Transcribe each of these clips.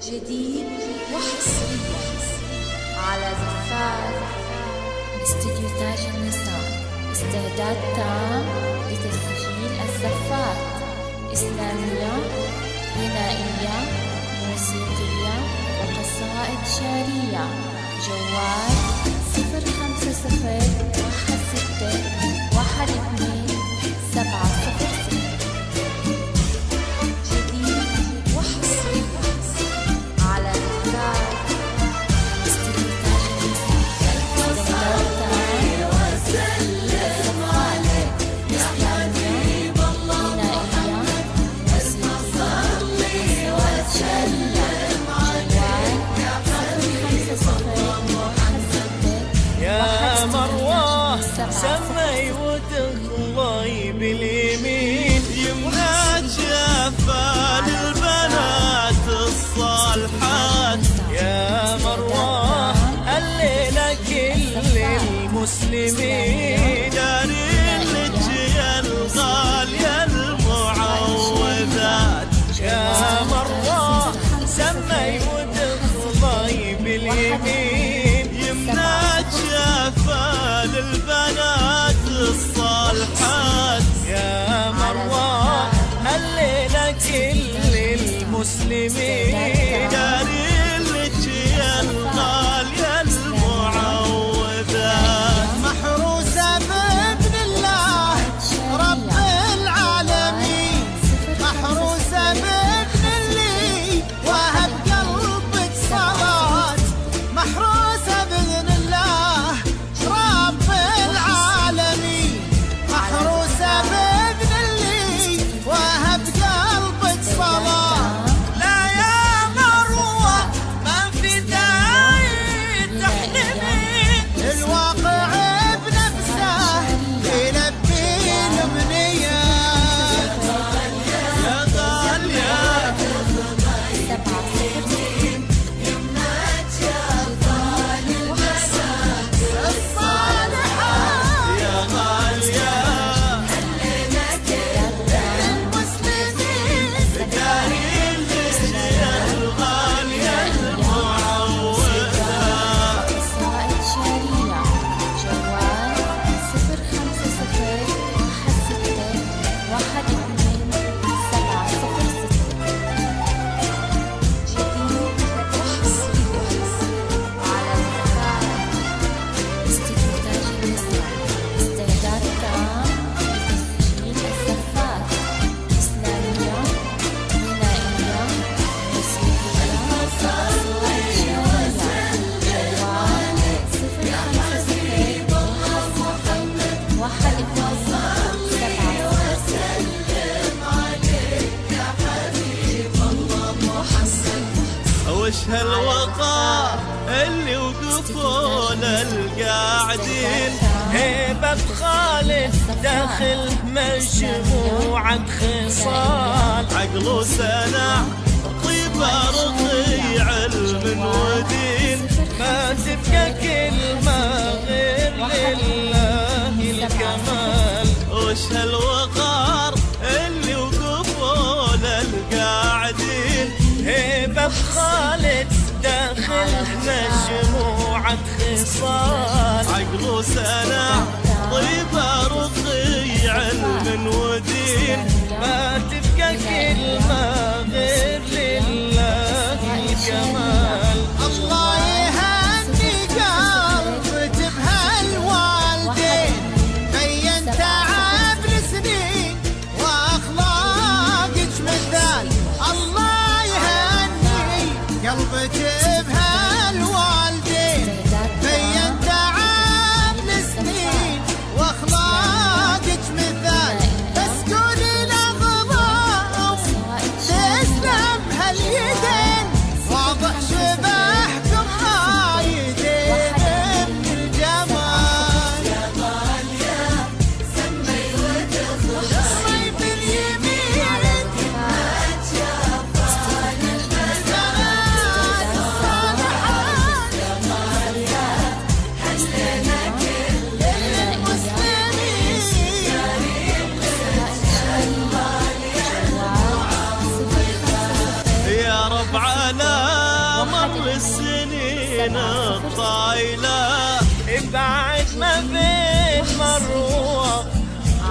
جديد وحصري على زفاف استوديو تاج النساء. استعداد تام لتسجيل الزفات، إسلامية، غنائية، موسيقية وقصائد شعرية. جوال 05016121700. جديد وحصري على زفاف استوديو تاج النساء. استعداد تام لتسجيل الزفات، إسلامية، غنائية، موسيقية وقصائد شعرية. يا مروة سمي وتخلي باليمين، يمنى جفال البنات الصالحات. يا مروة الليلة كل المسلمين دارين لك يا الغالية المعوذات. يا مروة سمي وتخلي باليمين، يمنى جفال البنات الصالحات. يا مروة الليلة كل المسلمين دارين لك يا الغالية المعوذات. محروسة بإذن الله رب العالمين، محروسة بإذن اللي وهب قلبك صلاة. محروسة بإذن الله رب العالمين، محروسة بإذن اللي وهب قلبك صلاة. لا يا مروة ما في داعي تحلمين، الواقع بنفسه يلبي الأمنية. يا غالية الصالحات، يا غالية المسلمين دارين لك يا الغالية المعوذات. قصائد شعرية. جوال 05016121700. جديد وحصري على زفاف استوديو تاج النساء. استعداد تام لتسجيل الزفات، إسلامية، غنائية، موسيقية وقصائد شعرية. جوال 05016121700. وش هالوقار اللي وقفون القاعدين، هيبة خالد داخل مجموعة خصال. عقل وسنع طيبة رقي علم ودين، ما تبقى كلمة غير لله الكمال. وش هالوقار اللي وقفون القاعدين، هيبة خالد داخل مجموعة خصال. عقل وسنع طيبة رقي علم ودين، ما تبقى كلمة غير لله الكمال. الله يهني قلبك بهالوالدين، بين تعب لسنين واخلاقك مثال. الله يهني قلبك بهالوالدين، بين تعب لسنين واخلاقك مثال. بس قولي لغضب تسلم هاليدين، واضح شبهكم رايدين من الجمال. يا غالية سمي وتخلي باليمين، ما تشوف البنات الصالحات. السنين الطايلة ابعد ما بين مروة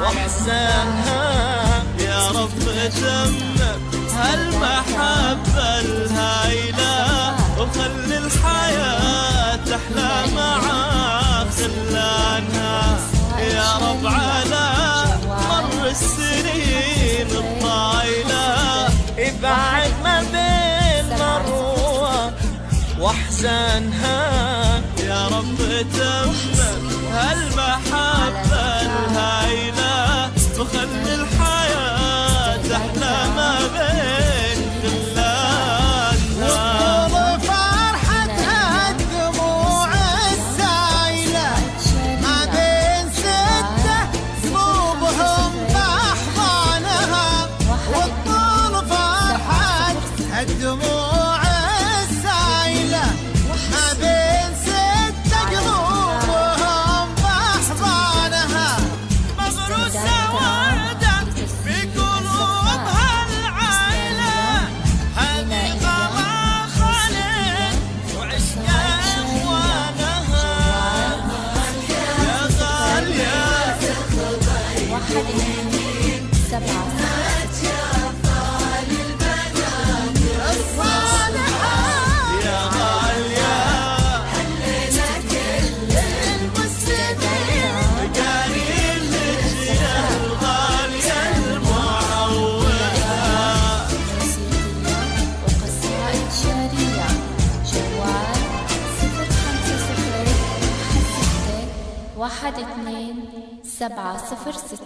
واحسنها يا رب تمم هالمحبة الهايلة وخلي الحياة تحلى مع خلانها يا رب على مر السنين الطايلة ابعد ما بين مروة واحزانها يا رب تمم هالمحبة الهايلة وخلي الحياة تحلى ما بين خلانها وطول فرحتها الدموع السايلة ما بين ستة قلوبهم بأحضانها وطول فرحتها الدموع السايلة ما بين ستة قلوبهم بأحضانها مغروسة وردة في قلوبها العائلة هنيقة ما خلت وعشق إخوانها يا غالية 1 2 7 يا غالية قايل لك يا الغالية المعوضة وقصائد شعرية جوال 050 1 2 7 0 6